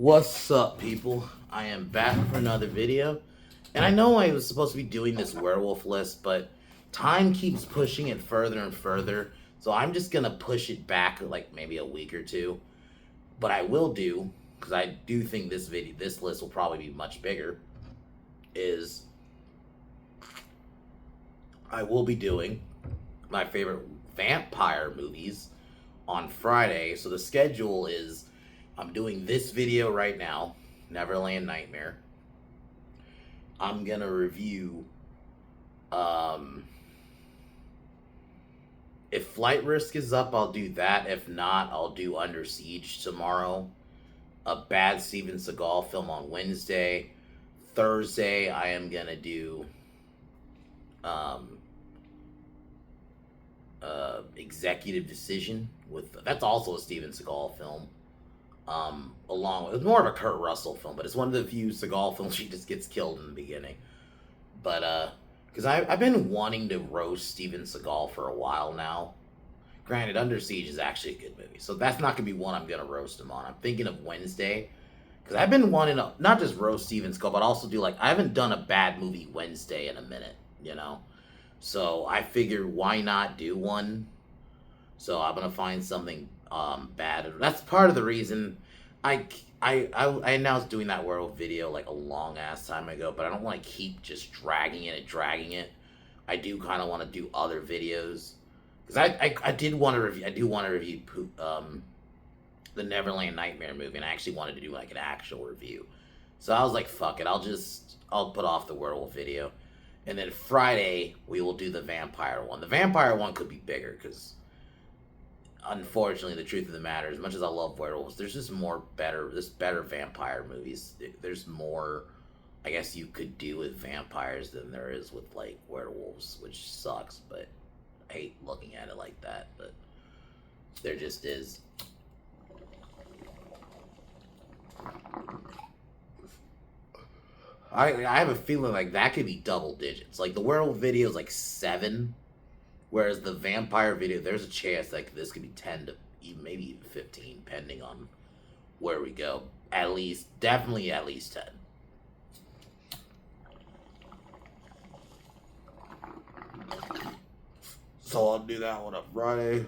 What's up, people? I am back for another video, and I know I was supposed to be doing this werewolf list, but time keeps pushing it further and further, so I'm just gonna push it back like maybe a week or two. But I will do, because I do think this list will probably be much bigger, is I will be doing my favorite vampire movies on Friday. So the schedule is I'm doing this video right now, Neverland Nightmare. I'm gonna review if Flight Risk is up, I'll do that. If not, I'll do Under Siege tomorrow. A bad Steven Seagal film on Wednesday. Thursday, I am gonna do Executive Decision that's also a Steven Seagal film. Along with, it's more of a Kurt Russell film, but it's one of the few Seagal films he just gets killed in the beginning. But because I've been wanting to roast Steven Seagal for a while now. Granted, Under Siege is actually a good movie, so that's not gonna be one I'm gonna roast him on. I'm thinking of Wednesday, because I've been wanting to not just roast Steven Seagal, but also do I haven't done a bad movie Wednesday in a minute, you know. So I figured, why not do one? So I'm gonna find something bad. That's part of the reason I announced doing that werewolf video like a long ass time ago, but I don't want to keep just dragging it. I do kind of want to do other videos, because I did want to review. I do want to review the Neverland Nightmare movie, and I actually wanted to do like an actual review. So I was like, fuck it, I'll put off the werewolf video, and then Friday we will do the vampire one. The vampire one could be bigger, because unfortunately, the truth of the matter, as much as I love werewolves, there's just better vampire movies. There's more, I guess, you could do with vampires than there is with, like, werewolves, which sucks, but I hate looking at it like that, but there just is. I have a feeling like that could be double digits. Like, the werewolf video is like 7, whereas the vampire video, there's a chance like this could be 10 to even, maybe even 15, depending on where we go. Definitely at least 10. So I'll do that one on Friday.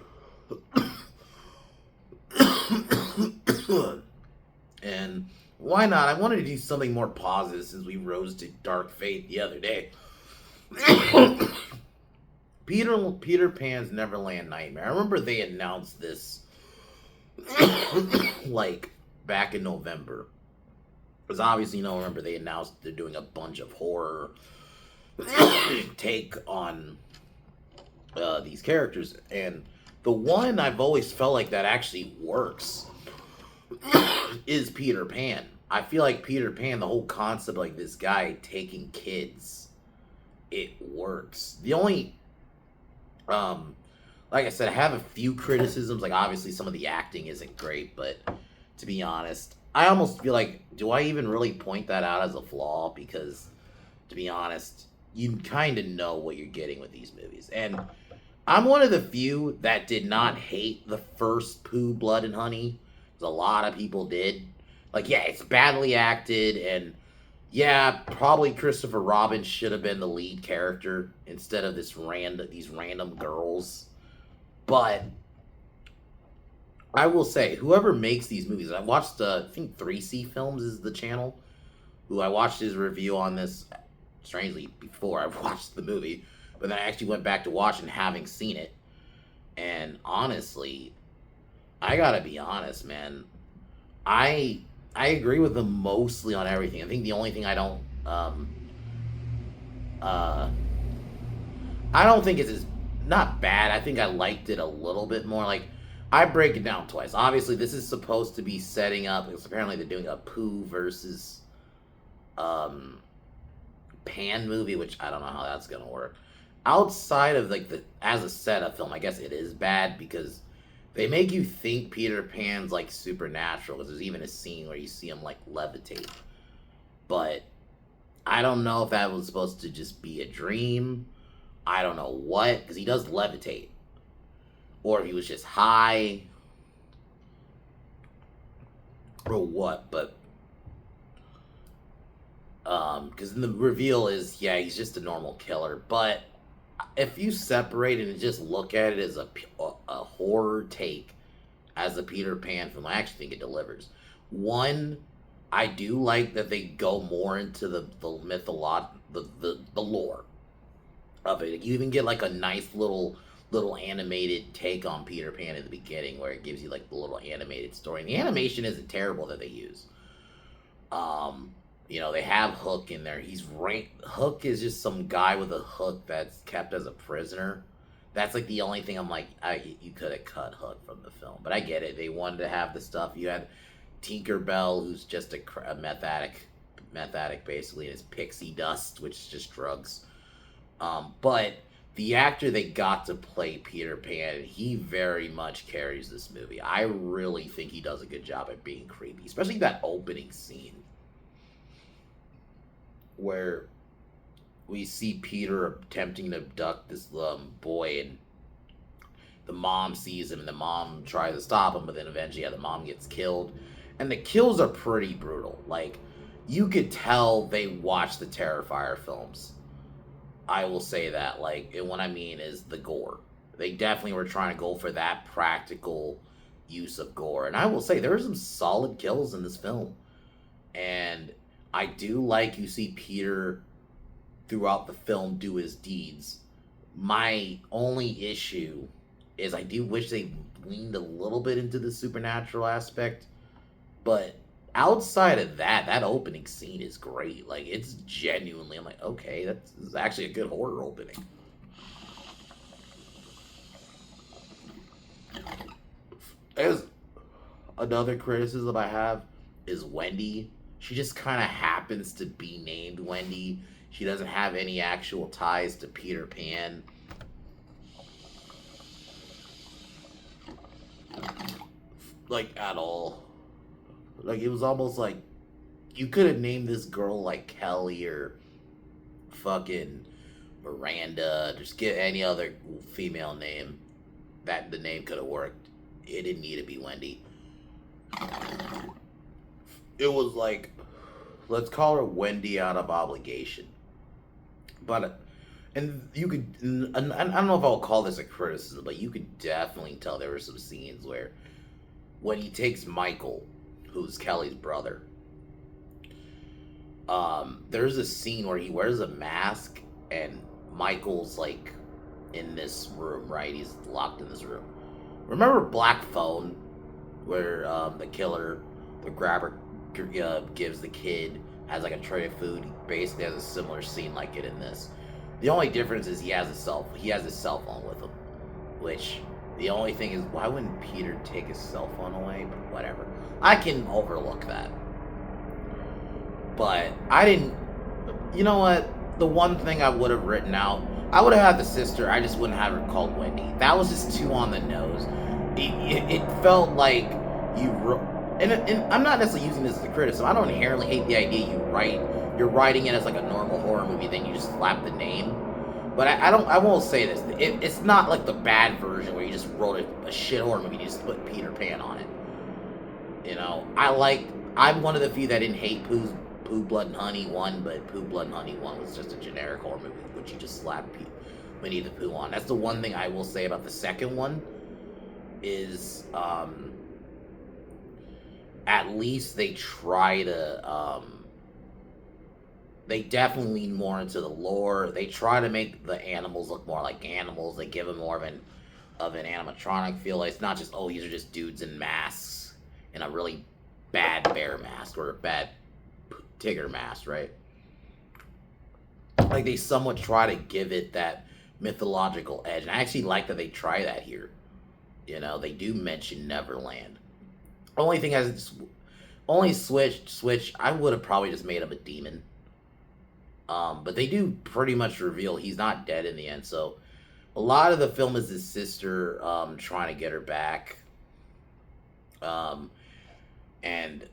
And why not? I wanted to do something more positive since we rose to Dark Fate the other day. Peter Pan's Neverland Nightmare. I remember they announced this like back in November. Because obviously, remember they announced they're doing a bunch of horror take on these characters. And the one I've always felt like that actually works is Peter Pan. I feel like Peter Pan, the whole concept, like this guy taking kids, it works. The only like I said, I have a few criticisms. Like, obviously, some of the acting isn't great, but to be honest, I almost feel like, do I even really point that out as a flaw? Because, to be honest, you kind of know what you're getting with these movies. And I'm one of the few that did not hate the first Pooh, Blood, and Honey. Because a lot of people did. Like, yeah, it's badly acted, and yeah, probably Christopher Robin should have been the lead character instead of these random girls. But I will say, whoever makes these movies, I watched, I think 3C Films is the channel, who I watched his review on this, strangely, before I watched the movie, but then I actually went back to watch and having seen it. And honestly, I gotta be honest, man, I agree with them mostly on everything. I think the only thing I don't think it's not bad. I think I liked it a little bit more. Like, I break it down twice. Obviously, this is supposed to be setting up, because apparently they're doing a Pooh versus Pan movie, which I don't know how that's gonna work. Outside of like as a setup film, I guess it is bad because they make you think Peter Pan's like supernatural, because there's even a scene where you see him like levitate. But I don't know if that was supposed to just be a dream. I don't know what, because he does levitate. Or if he was just high. Or what, but Because the reveal is, yeah, he's just a normal killer. But if you separate it and just look at it as a horror take as a Peter Pan film, I actually think it delivers. One, I do like that they go more into the lore of it. You even get like a nice little animated take on Peter Pan in the beginning, where it gives you like the little animated story. And the animation isn't terrible that they use. Um, they have Hook in there. Hook is just some guy with a hook that's kept as a prisoner. That's like the only thing I'm like, you could have cut Hook from the film, but I get it. They wanted to have the stuff. You had Tinkerbell, who's just a meth addict basically, and it's pixie dust, which is just drugs. But the actor they got to play Peter Pan, he very much carries this movie. I really think he does a good job at being creepy, especially that opening scene where we see Peter attempting to abduct this boy, and the mom sees him, and the mom tries to stop him, but then eventually, yeah, the mom gets killed. And the kills are pretty brutal. Like, you could tell they watched the Terrifier films. I will say that. Like, and what I mean is the gore. They definitely were trying to go for that practical use of gore. And I will say, there are some solid kills in this film. And I do like you see Peter throughout the film do his deeds. My only issue is I do wish they leaned a little bit into the supernatural aspect. But outside of that, that opening scene is great. Like, it's genuinely, I'm like, okay, this is actually a good horror opening. As another criticism I have is Wendy. She just kind of happens to be named Wendy. She doesn't have any actual ties to Peter Pan. Like, at all. Like, it was almost like you could have named this girl like Kelly or fucking Miranda. Just get any other female name. That the name could have worked. It didn't need to be Wendy. It was like, let's call her Wendy out of obligation. But, and you could, and I don't know if I'll call this a criticism, but you could definitely tell there were some scenes where when he takes Michael, who's Kelly's brother, there's a scene where he wears a mask and Michael's like in this room, right? He's locked in this room. Remember Black Phone, where the killer, the grabber, gives the kid, has like a tray of food. He basically has a similar scene like it in this. The only difference is he has his cell phone with him, which the only thing is, why wouldn't Peter take his cell phone away? But whatever, I can overlook that. But I didn't. You know what? The one thing I would have written out, I would have had the sister. I just wouldn't have her called Wendy. That was just too on the nose. It felt like you and I'm not necessarily using this as a criticism. I don't inherently hate the idea you're writing it as like a normal horror movie, then you just slap the name. But I won't say this. It's not like the bad version where you just wrote a shit horror movie and you just put Peter Pan on it. I'm one of the few that didn't hate Pooh, Blood and Honey 1, but Pooh, Blood and Honey 1 was just a generic horror movie, which you just slap Winnie the Pooh on. That's the one thing I will say about the second one is, at least they try to, they definitely lean more into the lore. They try to make the animals look more like animals. They give them more of an animatronic feel. It's not just, oh, these are just dudes in masks in a really bad bear mask or a bad Tigger mask, right? Like, they somewhat try to give it that mythological edge. And I actually like that they try that here. They do mention Neverland. Only thing switch, I would have probably just made him a demon. But they do pretty much reveal he's not dead in the end. So a lot of the film is his sister trying to get her back. And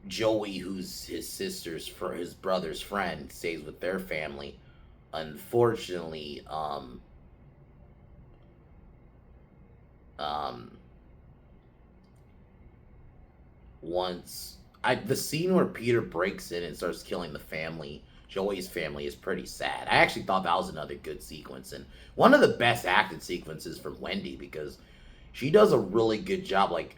Joey, who's his brother's friend, stays with their family. Unfortunately, the scene where Peter breaks in and starts killing the family Joey's family is pretty sad. I actually thought that was another good sequence, and one of the best acted sequences from Wendy, because she does a really good job. Like,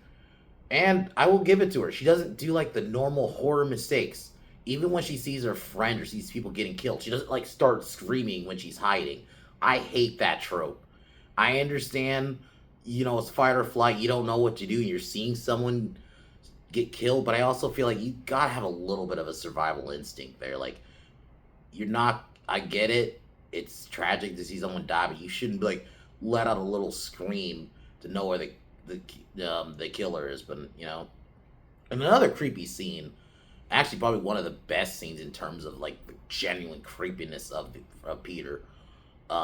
and I will give it to her. She doesn't do like the normal horror mistakes. Even when she sees her friend or sees people getting killed, she doesn't like start screaming when she's hiding. I hate that trope. I understand, it's fight or flight. You don't know what to do, and you're seeing someone get killed, but I also feel like you gotta have a little bit of a survival instinct there. Like, you're not. I get it. It's tragic to see someone die, but you shouldn't like let out a little scream to know where the killer is. But and another creepy scene. Actually, probably one of the best scenes in terms of like the genuine creepiness of Peter.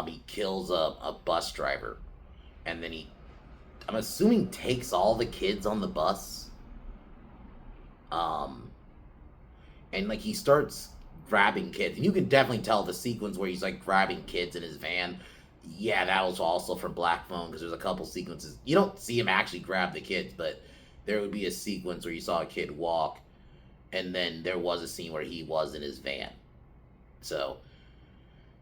He kills a bus driver, and then I'm assuming, takes all the kids on the bus. Um, and like he starts grabbing kids, and you can definitely tell the sequence where he's like grabbing kids in his van. Yeah, that was also from Black Phone, because there's a couple sequences you don't see him actually grab the kids, but there would be a sequence where you saw a kid walk, and then there was a scene where he was in his van. So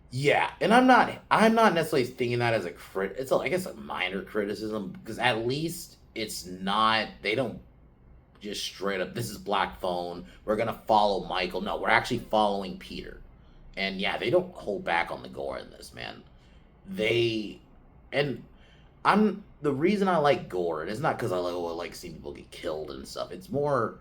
yeah, and I'm not necessarily thinking that as a it's I guess a minor criticism, because at least it's not, they don't just straight up, this is Black Phone, we're gonna follow Michael. No, we're actually following Peter. And yeah, they don't hold back on the gore in this, man. They and I'm the reason I like gore, and it's not because I like seeing people get killed and stuff. It's more,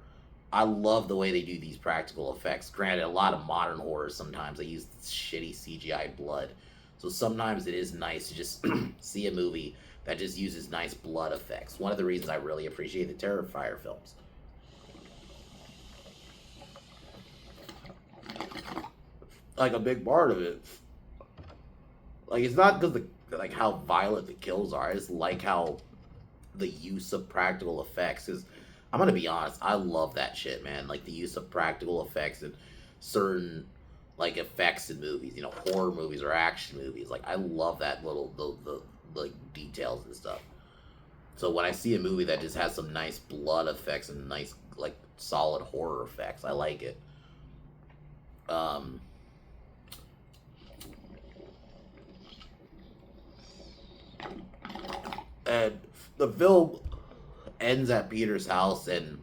I love the way they do these practical effects. Granted, a lot of modern horrors sometimes they use shitty CGI blood, so sometimes it is nice to just see a movie that just uses nice blood effects. One of the reasons I really appreciate the Terrifier films. Like a big part of it, like it's not because like how violent the kills are. I just like how the use of practical effects is. I'm gonna be honest, I love that shit, man. Like the use of practical effects and certain like effects in movies, horror movies or action movies. Like I love that little the like details and stuff. So when I see a movie that just has some nice blood effects and nice like solid horror effects, I like it. Um, and the film ends at Peter's house, and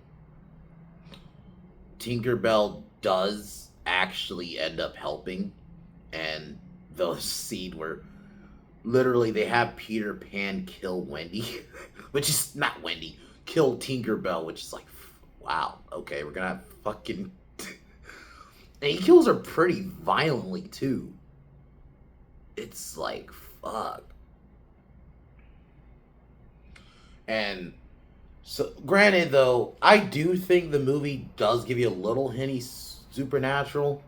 Tinkerbell does actually end up helping. And the scene where literally they have Peter Pan kill Wendy, which is not Wendy, kill Tinkerbell, which is like, wow, okay, we're gonna have fucking. And he kills her pretty violently too. It's like, fuck. And so, granted, though, I do think the movie does give you a little hinty supernatural.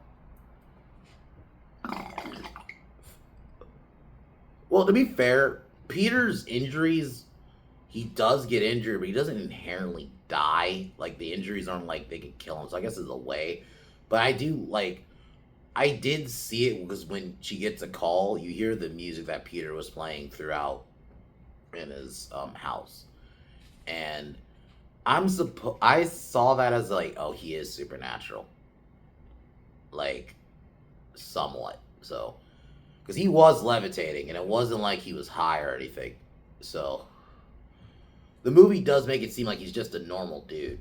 Well, to be fair, Peter's injuries, he does get injured, but he doesn't inherently die. Like, the injuries aren't like they can kill him, so I guess it's a way. But I did see it, because when she gets a call, you hear the music that Peter was playing throughout in his house. And I saw that as like, oh, he is supernatural. Like, somewhat. So, because he was levitating, and it wasn't like he was high or anything. So, the movie does make it seem like he's just a normal dude.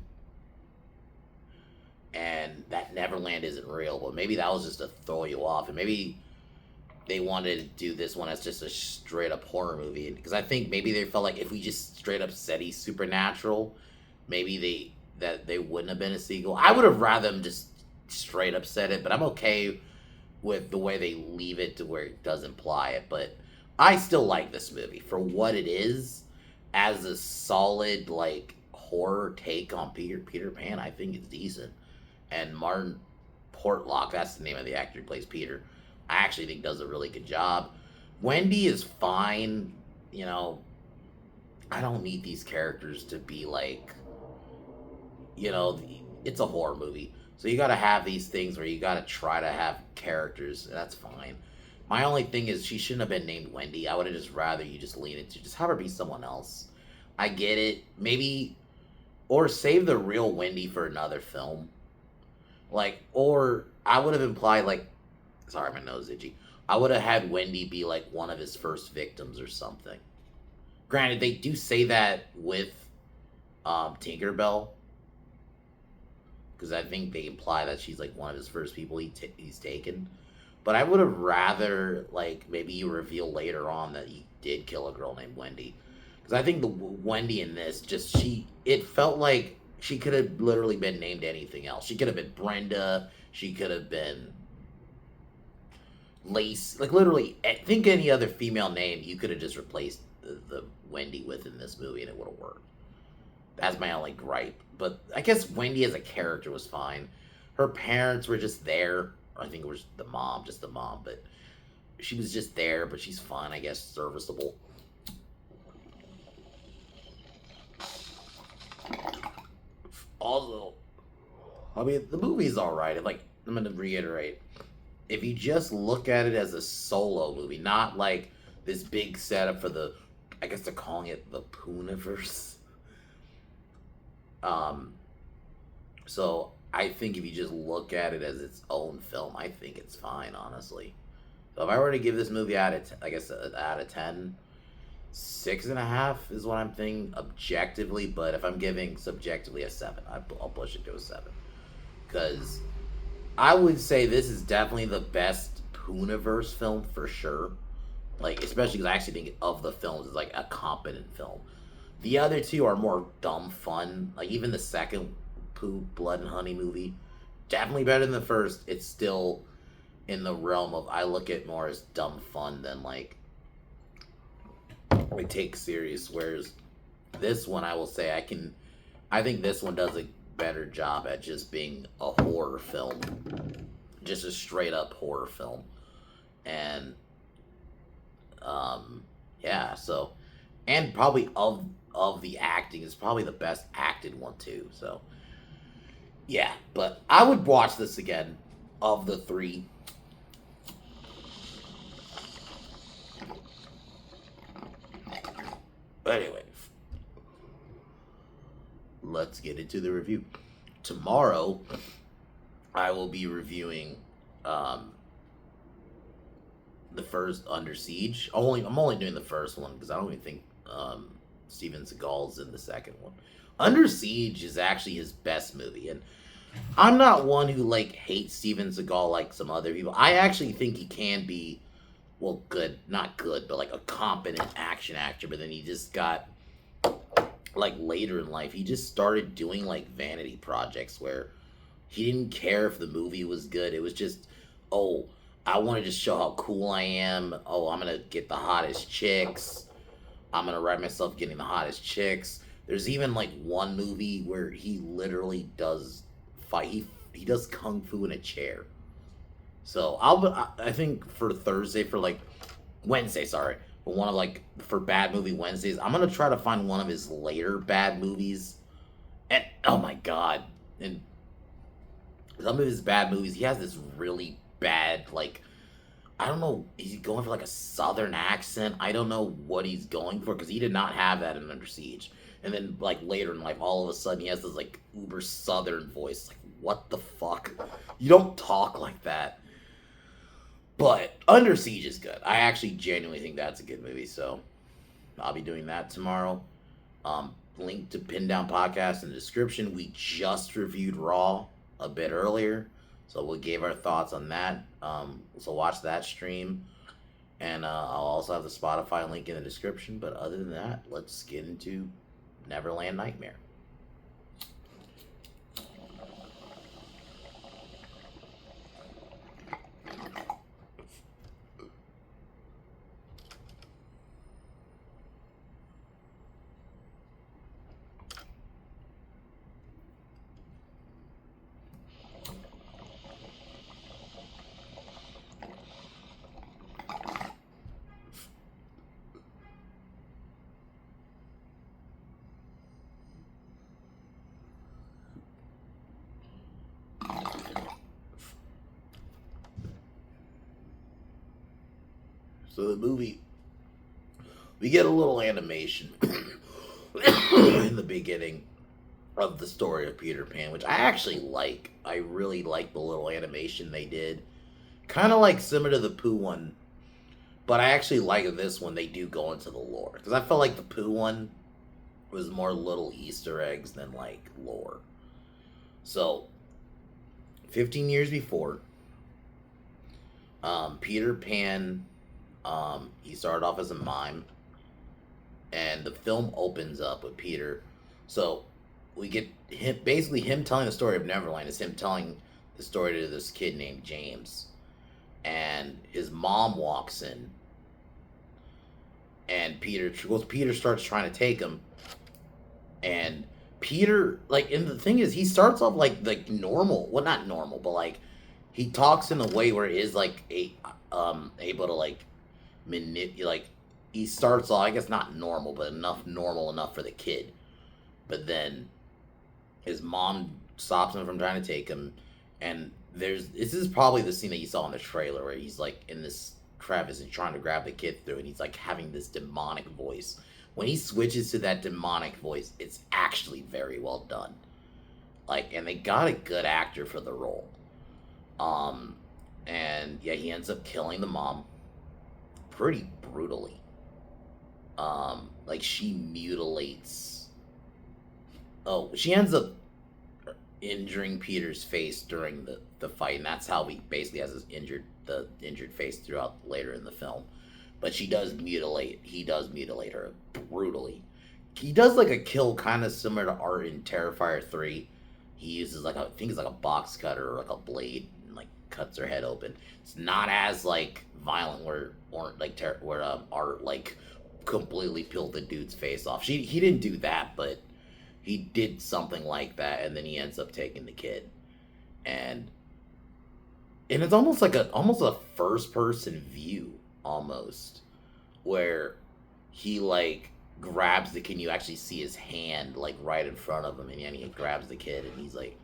And that Neverland isn't real, but maybe that was just to throw you off. And maybe they wanted to do this one as just a straight up horror movie, because I think maybe they felt like if we just straight up said he's supernatural, maybe they wouldn't have been a sequel. I would have rather them just straight up said it, but I'm okay with the way they leave it to where it does imply it. But I still like this movie for what it is, as a solid like horror take on Peter Pan. I think it's decent. And Martin Portlock, that's the name of the actor who plays Peter, I actually think does a really good job. Wendy is fine. I don't need these characters to be like, it's a horror movie. So you gotta have these things where you gotta try to have characters. That's fine. My only thing is she shouldn't have been named Wendy. I would have just rather you just lean into, just have her be someone else. I get it. Maybe, or save the real Wendy for another film. Like, or I would have implied like Sorry, my nose itchy. I would have had Wendy be like one of his first victims or something. Granted, they do say that with Tinkerbell, because I think they imply that she's like one of his first people he's taken. But I would have rather like maybe you reveal later on that he did kill a girl named Wendy, because I think the Wendy in this just it felt like she could have literally been named anything else. She could have been Brenda. She could have been Lace. Like literally, think any other female name you could have just replaced the Wendy with in this movie, and it would have worked. That's my only gripe. But I guess Wendy as a character was fine. Her parents were just there. I think it was just the mom, but she was just there, but she's fine, I guess, serviceable. Also, I mean, the movie's alright. Like, I'm gonna reiterate. If you just look at it as a solo movie, not like this big setup for I guess they're calling it the Poohniverse. So I think if you just look at it as its own film, I think it's fine, honestly. So if I were to give this movie out of, I guess, out of 10, 6.5 is what I'm thinking objectively. But if I'm giving subjectively a 7, I'll push it to a 7. Because I would say this is definitely the best Poohniverse film for sure. Like, especially because I actually think of the films as like a competent film. The other two are more dumb fun. Like, even the second Pooh, Blood and Honey movie, definitely better than the first. It's still in the realm of, I look at more as dumb fun than like we take serious. Whereas this one, I will say, I think this one does a better job at just being a horror film, just a straight up horror film. And yeah, so, and probably of the acting is probably the best acted one too. So yeah, but I would watch this again of the three. Anyway, let's get into the review. Tomorrow, I will be reviewing the first Under Siege. I'm only doing the first one because I don't even think Steven Seagal's in the second one. Under Siege is actually his best movie, and I'm not one who like hates Steven Seagal like some other people. I actually think he can be, well, good, not good, but like a competent action actor. But then he just got, like, later in life, he just started doing like vanity projects where he didn't care if the movie was good. It was just, oh, I want to just show how cool I am. Oh, I'm gonna get the hottest chicks. I'm gonna write myself getting the hottest chicks. There's even like one movie where he literally does fight. He does kung fu in a chair. So I think for Thursday, for like Wednesday, sorry, for one of like for Bad Movie Wednesdays, I'm gonna try to find one of his later bad movies. And oh my god, and some of his bad movies, he has this really bad, like, I don't know, is he going for like a southern accent? I don't know what he's going for, because he did not have that in Under Siege. And then like later in life, all of a sudden he has this like uber southern voice. Like, what the fuck? You don't talk like that. But Under Siege is good. I actually genuinely think that's a good movie, so I'll be doing that tomorrow. Link to Pin Down Podcast in the description. We just reviewed Raw a bit earlier, so we gave our thoughts on that. So watch that stream. And I'll also have the Spotify link in the description. But other than that, let's get into Neverland Nightmare. So the movie, we get a little animation in the beginning of the story of Peter Pan, which I actually like. I really like the little animation they did. kind of like similar to the Pooh one, but I actually like this one. They do go into the lore because I felt like the Pooh one was more little Easter eggs than like lore. So, 15 years before, Peter Pan, he started off as a mime, and the film opens up with Peter. So we get him, basically him telling the story of Neverland is him telling the story to this kid named James, and his mom walks in, and Peter starts trying to take him, and Peter, like, and the thing is, he starts off like normal, well, not normal, but like he talks in a way where he is like able to like manipulate, like he starts off, I guess not normal, but normal enough for the kid, but then his mom stops him from trying to take him, and this is probably the scene that you saw in the trailer where he's like in this crevice and trying to grab the kid through, and he's like having this demonic voice. When he switches to that demonic voice, it's actually very well done. Like, and they got a good actor for the role. And yeah, he ends up killing the mom pretty brutally. Like she mutilates. Oh, she ends up injuring Peter's face during the fight, and that's how he basically has his injured face throughout later in the film. But he does mutilate her brutally. He does like a kill kind of similar to Art in Terrifier 3. He uses like I think it's like a box cutter or like a blade and like cuts her head open. It's not as like violent where Art like completely peeled the dude's face off. He didn't do that, but he did something like that, and then he ends up taking the kid. And it's almost like a first person view almost, where he like grabs the kid and you actually see his hand like right in front of him, and he grabs the kid and he's like,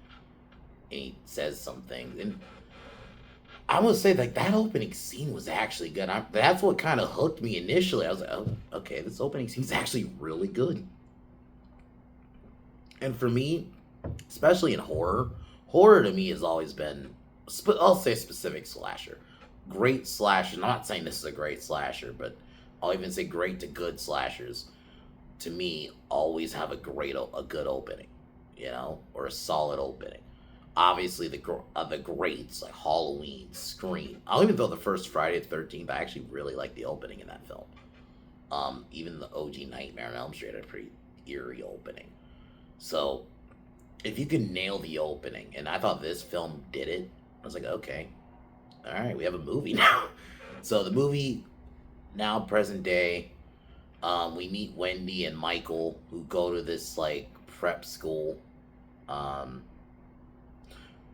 and he says some things. And I would say like that opening scene was actually good. That's what kind of hooked me initially. I was like, oh, okay, this opening scene's actually really good. And for me, especially in horror to me has always been, I'll say specific slasher. Great slasher. I'm not saying this is a great slasher, but I'll even say great to good slashers, to me, always have a good opening, or a solid opening. Obviously, the greats like Halloween, Scream. I'll even throw the first Friday the 13th. I actually really like the opening in that film. Even the OG Nightmare on Elm Street had a pretty eerie opening. So, if you can nail the opening, and I thought this film did it, I was like, okay, all right, we have a movie now. So the movie, now present day, we meet Wendy and Michael, who go to this like prep school.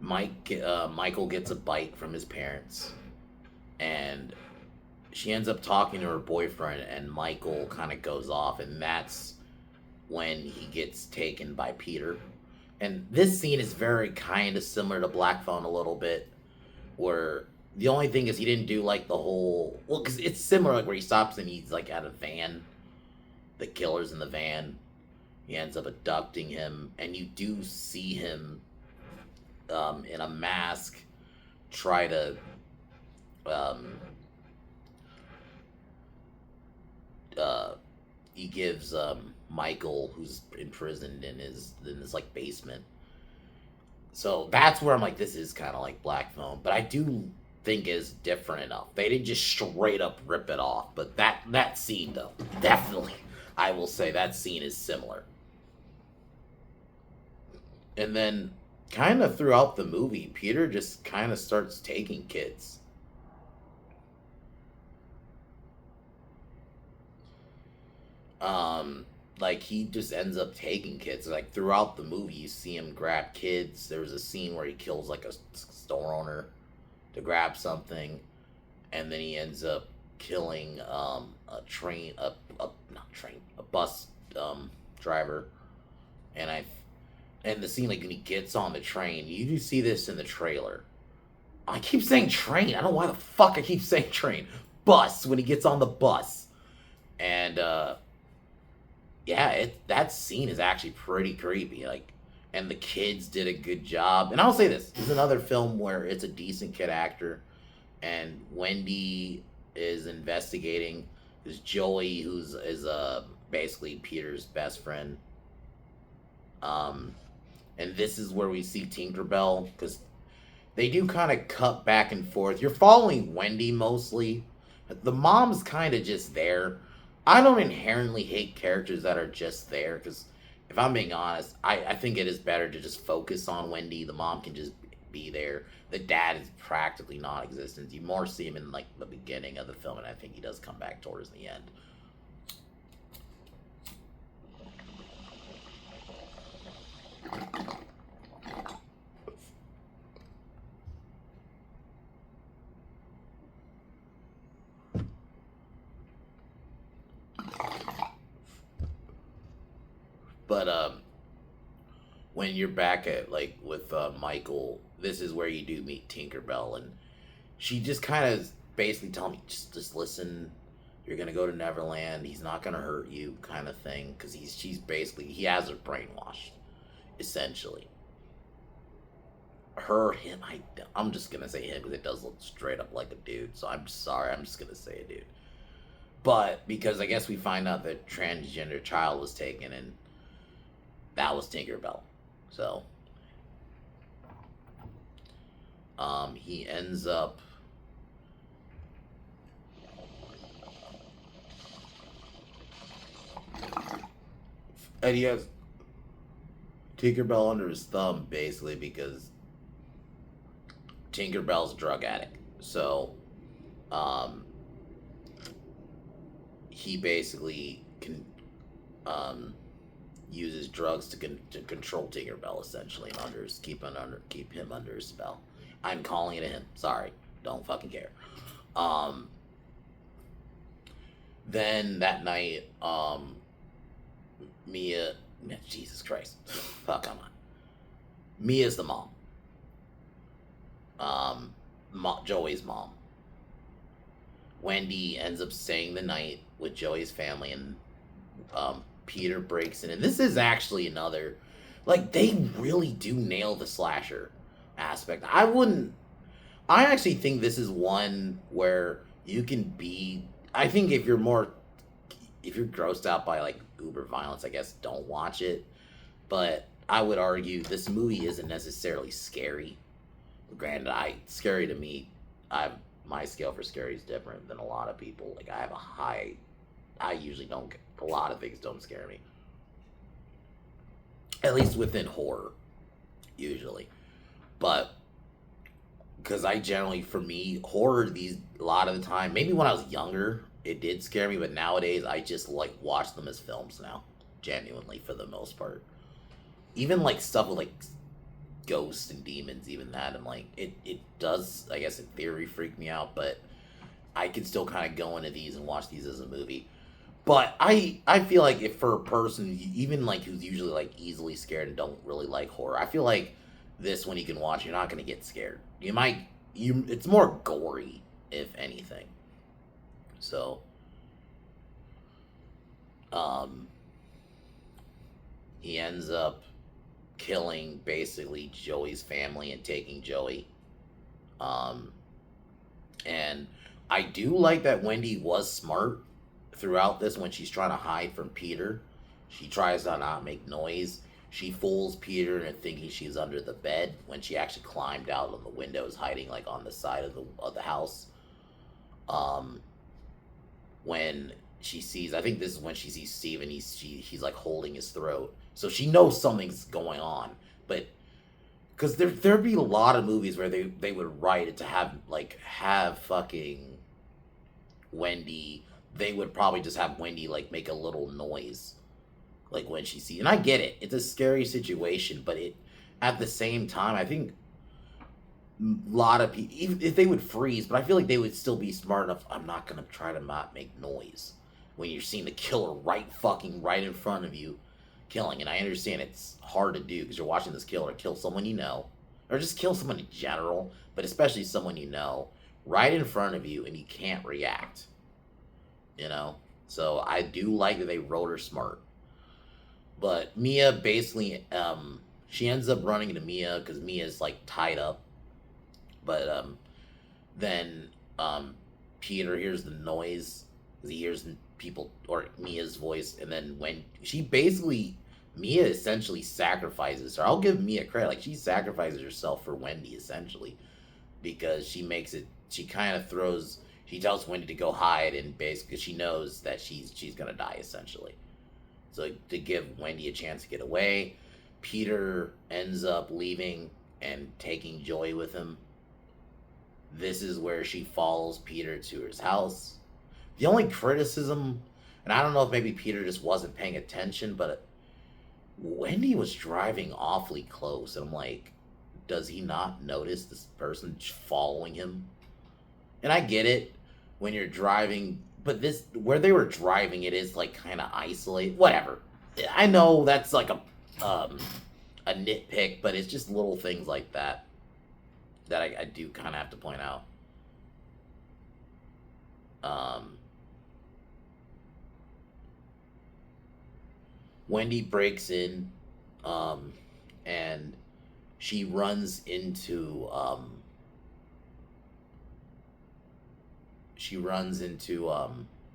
Michael gets a bite from his parents, and she ends up talking to her boyfriend, and Michael kind of goes off, and that's when he gets taken by Peter. And this scene is very kind of similar to Black Phone a little bit, where the only thing is he didn't do like the whole, well, because it's similar, like where he stops and he's like at a van, the killer's in the van, he ends up abducting him, and you do see him in a mask try to he gives Michael, who's imprisoned in this like basement. So that's where I'm like, this is kind of like Black Phone, but I do think is different enough. They didn't just straight up rip it off, but that scene though, definitely, I will say that scene is similar. And then kind of throughout the movie, Peter just kind of starts taking kids. Like he just ends up taking kids. Like throughout the movie, you see him grab kids. There's a scene where he kills like a store owner to grab something, and then he ends up killing a bus driver. And the scene, like when he gets on the train, you do see this in the trailer. I keep saying train. I don't know why the fuck I keep saying train. Bus, when he gets on the bus. And yeah, that scene is actually pretty creepy. Like, and the kids did a good job. And I'll say this is another film where it's a decent kid actor, and Wendy is investigating because Joey, who's is basically Peter's best friend. Um, and this is where we see Tinkerbell because they do kind of cut back and forth. You're following Wendy mostly. The mom's kind of just there. I don't inherently hate characters that are just there because, if I'm being honest, I think it is better to just focus on Wendy. The mom can just be there. The dad is practically non-existent. You more see him in like the beginning of the film, and I think he does come back towards the end. But when you're back at like with Michael, this is where you do meet Tinkerbell, and she just kind of basically telling me just listen. You're gonna go to Neverland. He's not gonna hurt you, kind of thing, because she's basically he has her brainwashed, essentially. Him. I'm just gonna say him because it does look straight up like a dude. So I'm sorry. I'm just gonna say a dude. But because I guess we find out that transgender child was taken, and that was Tinkerbell. So he ends up and he has Tinkerbell under his thumb basically because Tinkerbell's a drug addict. So um he basically can um uses drugs to control Tinkerbell essentially and keep him under his spell. I'm calling it a him. Sorry, don't fucking care. Um, then that night, Mia, Jesus Christ, fuck, come on. Mia's the mom. Joey's mom. Wendy ends up staying the night with Joey's family, and Peter breaks in. And this is actually another, like, they really do nail the slasher aspect. I actually think this is one where you can be, I think if you're grossed out by, like, uber violence, I guess don't watch it. But I would argue this movie isn't necessarily scary. Granted, scary to me, my scale for scary is different than a lot of people. Like, I have a high, I usually don't get, a lot of things don't scare me. At least within horror, usually. But because I generally, for me, horror a lot of the time, maybe when I was younger, it did scare me, but nowadays I just like watch them as films now, genuinely for the most part. Even like stuff with like ghosts and demons, even that, I'm like, it does, I guess in theory, freak me out, but I can still kind of go into these and watch these as a movie. But I feel like if for a person even like who's usually like easily scared and don't really like horror, I feel like this one you can watch, you're not gonna get scared. It's more gory if anything. So um he ends up killing basically Joey's family and taking Joey. Um and I do like that Wendy was smart throughout this when she's trying to hide from Peter. She tries to not make noise. She fools Peter into thinking she's under the bed when she actually climbed out of the windows, hiding like on the side of the house. Um, when she sees, I think this is when she sees Steven. He's like holding his throat, so she knows something's going on. But because there'd be a lot of movies where they would write it to have fucking Wendy, they would probably just have Wendy like make a little noise like when she sees, and I get it, it's a scary situation, but it at the same time I think a lot of people, even if they would freeze, but I feel like they would still be smart enough. I'm not gonna try to not make noise when you're seeing the killer right in front of you killing. And I understand it's hard to do because you're watching this killer kill someone you know, or just kill someone in general, but especially someone you know right in front of you and you can't react, you know. So I do like that they wrote her smart. But Mia basically, she ends up running into Mia because Mia's like tied up. But then um, Peter hears the noise. He hears people or Mia's voice, and then when she basically Mia essentially sacrifices her. I'll give Mia credit, like she sacrifices herself for Wendy essentially because she makes it. She kind of throws. She tells Wendy to go hide, and basically she knows that she's gonna die essentially. So to give Wendy a chance to get away, Peter ends up leaving and taking Joy with him. This is where she follows Peter to his house. The only criticism, and I don't know if maybe Peter just wasn't paying attention, but Wendy was driving awfully close, and I'm like, does he not notice this person following him? And I get it when you're driving, but this where they were driving, it is like kind of isolated. Whatever. I know that's like a nitpick, but it's just little things like that that I do kind of have to point out. Um, Wendy breaks in, um, and she runs into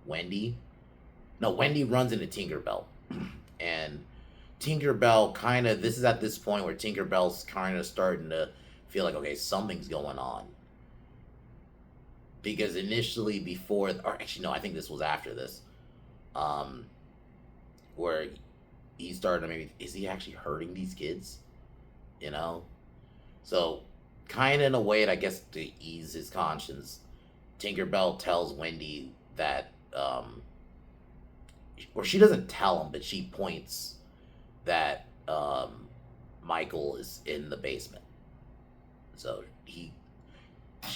Wendy. No, Wendy runs into Tinkerbell, and Tinkerbell kind of. This is at this point where Tinkerbell's kind of starting to feel like, okay, something's going on. Because initially, before, or actually, no, I think this was after this, um, where he started to maybe, is he actually hurting these kids? You know? So, kind of in a way, I guess, to ease his conscience, Tinkerbell tells Wendy that, or she doesn't tell him, but she points that Michael is in the basement. So she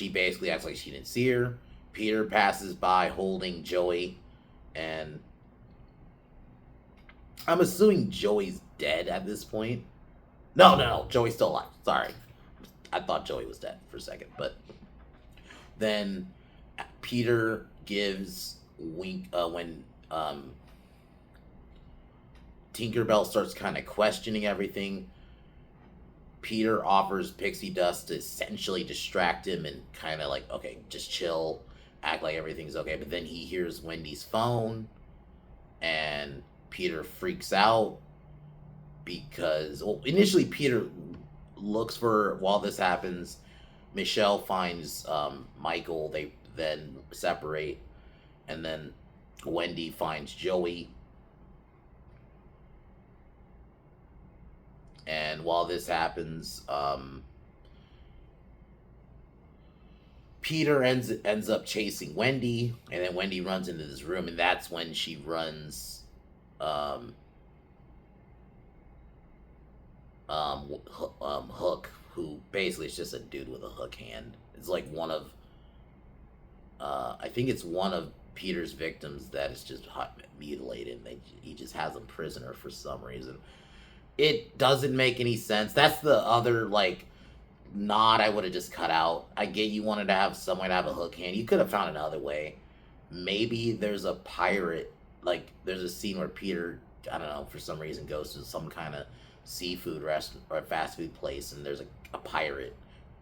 basically acts like she didn't see her. Peter passes by holding Joey, and I'm assuming Joey's dead at this point. No, Joey's still alive. Sorry. I thought Joey was dead for a second, but then Peter gives Wink when Tinkerbell starts kind of questioning everything. Peter offers pixie dust to essentially distract him and kind of like, okay, just chill, act like everything's okay. But then he hears Wendy's phone, and Peter freaks out because, well, initially Peter looks for, while this happens, Michelle finds Michael. They then separate, and then Wendy finds Joey. And while this happens, Peter ends up chasing Wendy, and then Wendy runs into this room, and that's when she runs Hook, who basically is just a dude with a hook hand. It's like one of, I think it's one of Peter's victims that is just mutilated, and he just has him prisoner for some reason. It doesn't make any sense. That's the other, like, nod I would have just cut out. I get you wanted to have someone have a hook hand. You could have found another way. Maybe there's a pirate, like, there's a scene where Peter, I don't know, for some reason goes to some kind of seafood restaurant or fast food place, and there's a pirate,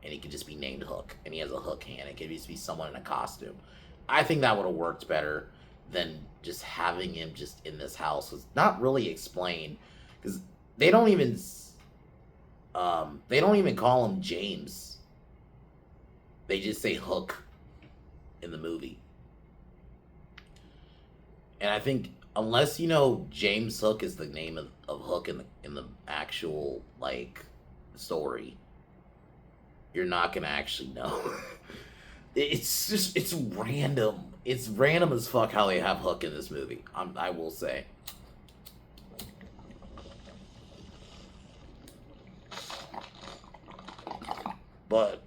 and he could just be named Hook, and he has a hook hand. It could just be someone in a costume. I think that would have worked better than just having him just in this house. Was not really explained, because they don't even call him James. They just say Hook in the movie. And I think unless you know James Hook is the name of Hook in the actual, like, story, you're not gonna actually know. It's random. It's random as fuck how they have Hook in this movie. I will say. But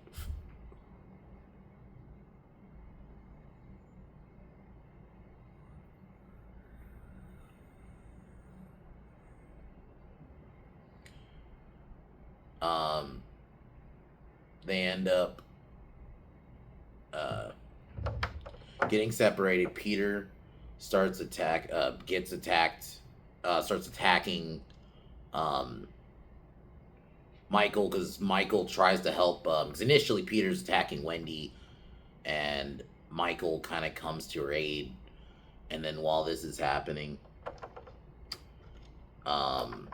they end up getting separated. Peter starts attacking Michael, because Michael tries to help, because initially Peter's attacking Wendy and Michael kind of comes to her aid. And then while this is happening, um,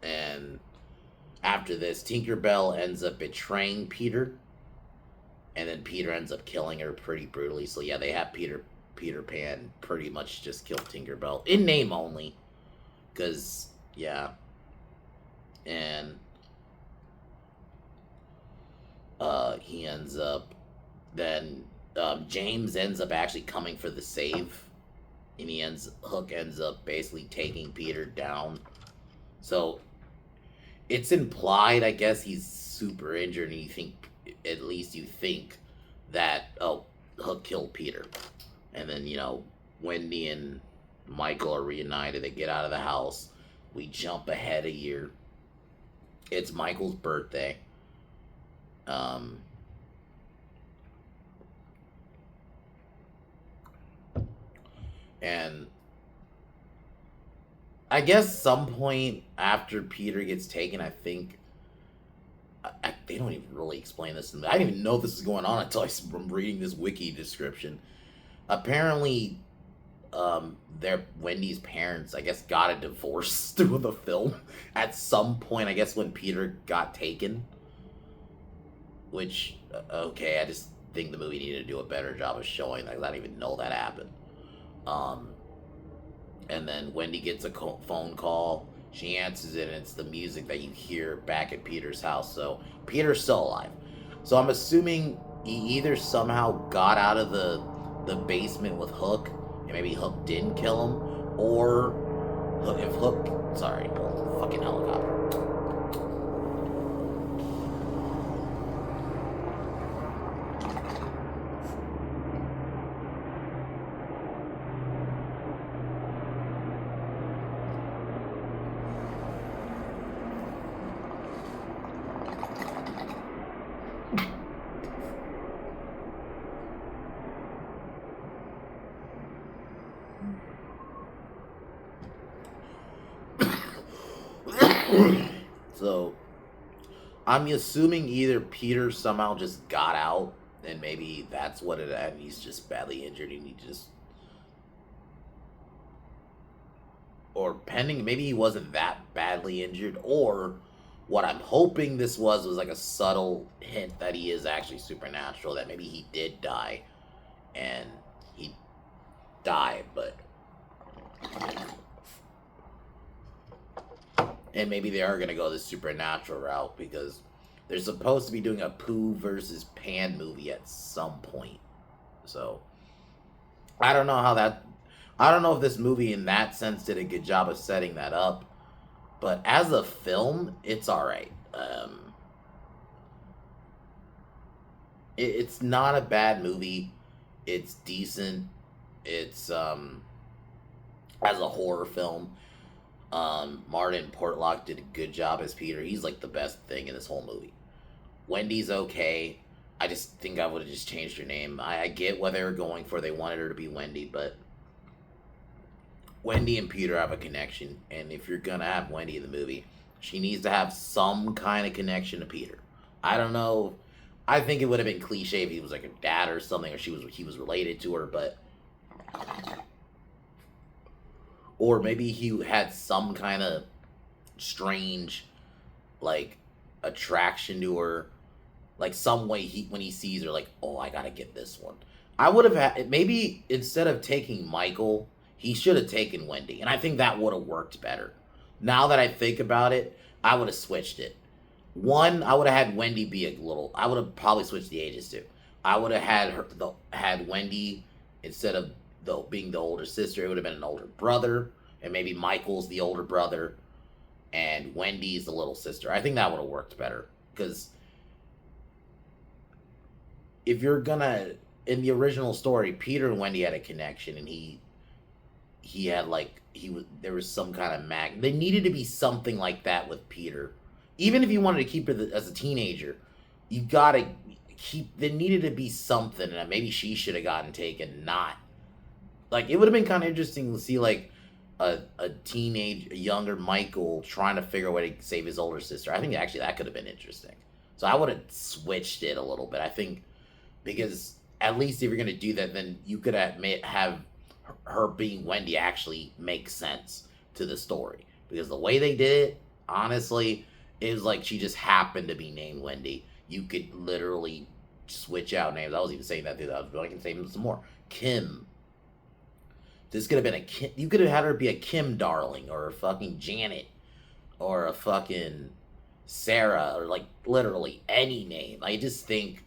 and after this, Tinkerbell ends up betraying Peter, and then Peter ends up killing her pretty brutally. So yeah, they have Peter Pan pretty much just kill Tinkerbell in name only, because yeah, and he ends up then James ends up actually coming for the save, and Hook ends up basically taking Peter down. So it's implied, I guess, he's super injured, and you think that Hook killed Peter, and then Wendy and Michael are reunited. They get out of the house. We jump ahead a year. It's Michael's birthday. And I guess some point after Peter gets taken, I think they don't even really explain this. I didn't even know this is going on until I'm reading this wiki description. Apparently, Wendy's parents, I guess, got a divorce through the film at some point. I guess when Peter got taken, which okay, I just think the movie needed to do a better job of showing that. I didn't even know that happened. And then Wendy gets a phone call. She answers it, and it's the music that you hear back at Peter's house. So Peter's still alive. So I'm assuming he either somehow got out of the basement with Hook, and maybe Hook didn't kill him, or sorry, fucking helicopter. So I'm assuming either Peter somehow just got out, and maybe that's what it had. He's just badly injured, and or pending, maybe he wasn't that badly injured, or what I'm hoping this was like a subtle hint that he is actually supernatural, that maybe he did die, and he died, and maybe they are going to go the supernatural route, because they're supposed to be doing a Pooh versus Pan movie at some point. So I don't know if this movie in that sense did a good job of setting that up, but as a film, it's alright. It's not a bad movie. It's decent. It's as a horror film. Martin Portlock did a good job as Peter. He's like the best thing in this whole movie. Wendy's okay. I just think I would have just changed her name. I get what they were going for. They wanted her to be Wendy, but Wendy and Peter have a connection, and if you're gonna have Wendy in the movie, she needs to have some kind of connection to Peter. I don't know. I think it would have been cliche if he was like her dad or something, or he was related to her, but or maybe he had some kind of strange, like, attraction to her, like some way when he sees her, like, oh, I gotta get this one. I would have had, maybe instead of taking Michael, he should have taken Wendy, and I think that would have worked better. Now that I think about it, I would have switched it. One, I would have had Wendy be I would have probably switched the ages too. I would have had Wendy, instead of being the older sister, it would have been an older brother, and maybe Michael's the older brother, and Wendy's the little sister. I think that would have worked better, because if you're gonna, in the original story, Peter and Wendy had a connection, and he had there was some kind of they needed to be something like that with Peter. Even if you wanted to keep her as a teenager, you gotta there needed to be something, and maybe she should have gotten taken, not, like, it would have been kind of interesting to see, like, a younger Michael trying to figure out a way to save his older sister. I think actually that could have been interesting. So I would have switched it a little bit. I think because at least if you're gonna do that, then you could have her being Wendy actually make sense to the story. Because the way they did it, honestly, it was like she just happened to be named Wendy. You could literally switch out names. I was even saying that too. I was like, I can say some more. Kim. This could have been a Kim. You could have had her be a Kim Darling or a fucking Janet or a fucking Sarah or like literally any name. I just think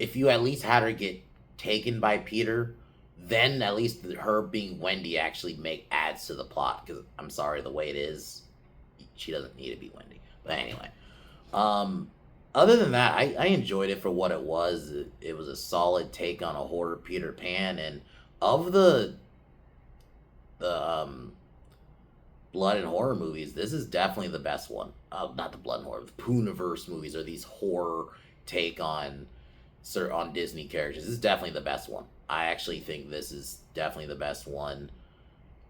if you at least had her get taken by Peter, then at least her being Wendy actually adds to the plot. Because I'm sorry, the way it is, she doesn't need to be Wendy. But anyway, other than that, I enjoyed it for what it was. It was a solid take on a horror Peter Pan, and of the blood and horror movies, this is definitely the best one. Not the blood and horror, the Poohniverse movies are these horror take on Disney characters. This is definitely the best one. I actually think this is definitely the best one.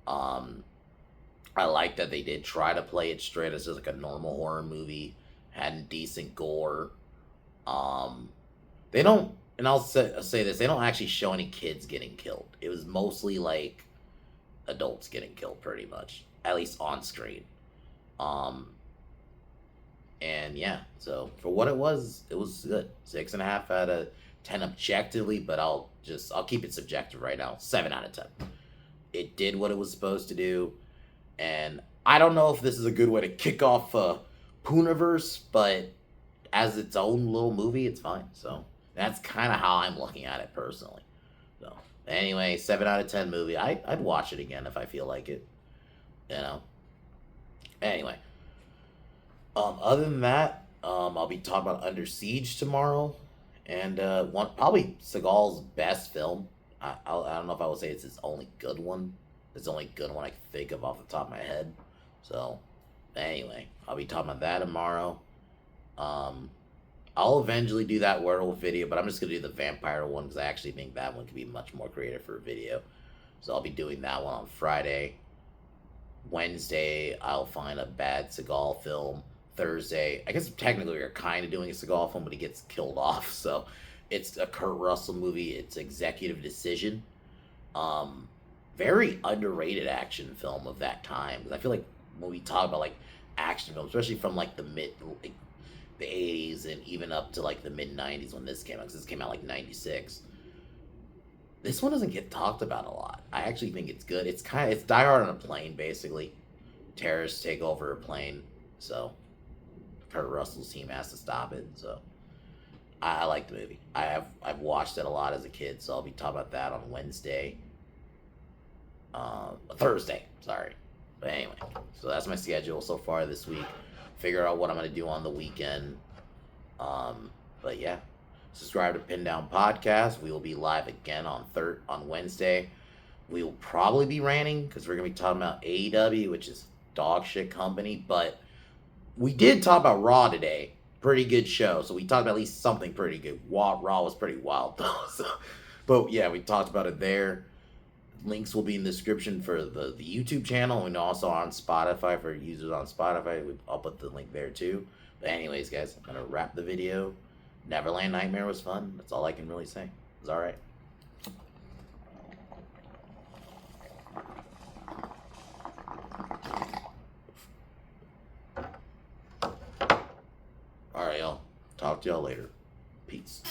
I like that they did try to play it straight as just like a normal horror movie. Had decent gore. They don't, and I'll say this, they don't actually show any kids getting killed. It was mostly like adults getting killed pretty much, at least on screen. And yeah, so for what it was good. 6.5 out of 10 objectively, but I'll keep it subjective right now. 7 out of 10. It did what it was supposed to do, and I don't know if this is a good way to kick off Poohniverse, but as its own little movie, it's fine. So that's kind of how I'm looking at it personally. So anyway, 7 out of 10 movie. I'd watch it again if I feel like it. You know. Anyway, other than that, I'll be talking about Under Siege tomorrow, and probably Seagal's best film. I don't know if I would say it's his only good one. It's the only good one I can think of off the top of my head. So anyway, I'll be talking about that tomorrow. I'll eventually do that werewolf video, but I'm just gonna do the vampire one because I actually think that one could be much more creative for a video. So I'll be doing that one on Friday. Wednesday, I'll find a bad Seagal film. Thursday, I guess technically we're kind of doing a Seagal film, but he gets killed off. So it's a Kurt Russell movie. It's Executive Decision. Very underrated action film of that time. Because I feel like when we talk about like action films, especially from like the 80s and even up to like the mid 90s when this came out, because this came out like 96. This one doesn't get talked about a lot. I actually think it's good. It's Die Hard on a plane, basically. Terrorists take over a plane, so Kurt Russell's team has to stop it. So I like the movie. I've watched it a lot as a kid, so I'll be talking about that on Thursday. Sorry, but anyway, so that's my schedule so far this week. Figure out what I'm gonna do on the weekend. But yeah. Subscribe to Pin Down Podcast. We will be live again on Wednesday. We will probably be ranting because we're going to be talking about AEW, which is dog shit company. But we did talk about Raw today. Pretty good show. So we talked about at least something pretty good. Raw was pretty wild though. But yeah, we talked about it there. Links will be in the description for the YouTube channel and also on Spotify for users on Spotify. I'll put the link there too. But anyways, guys, I'm going to wrap the video. Neverland Nightmare was fun. That's all I can really say. It was alright. Alright, y'all. Talk to y'all later. Peace.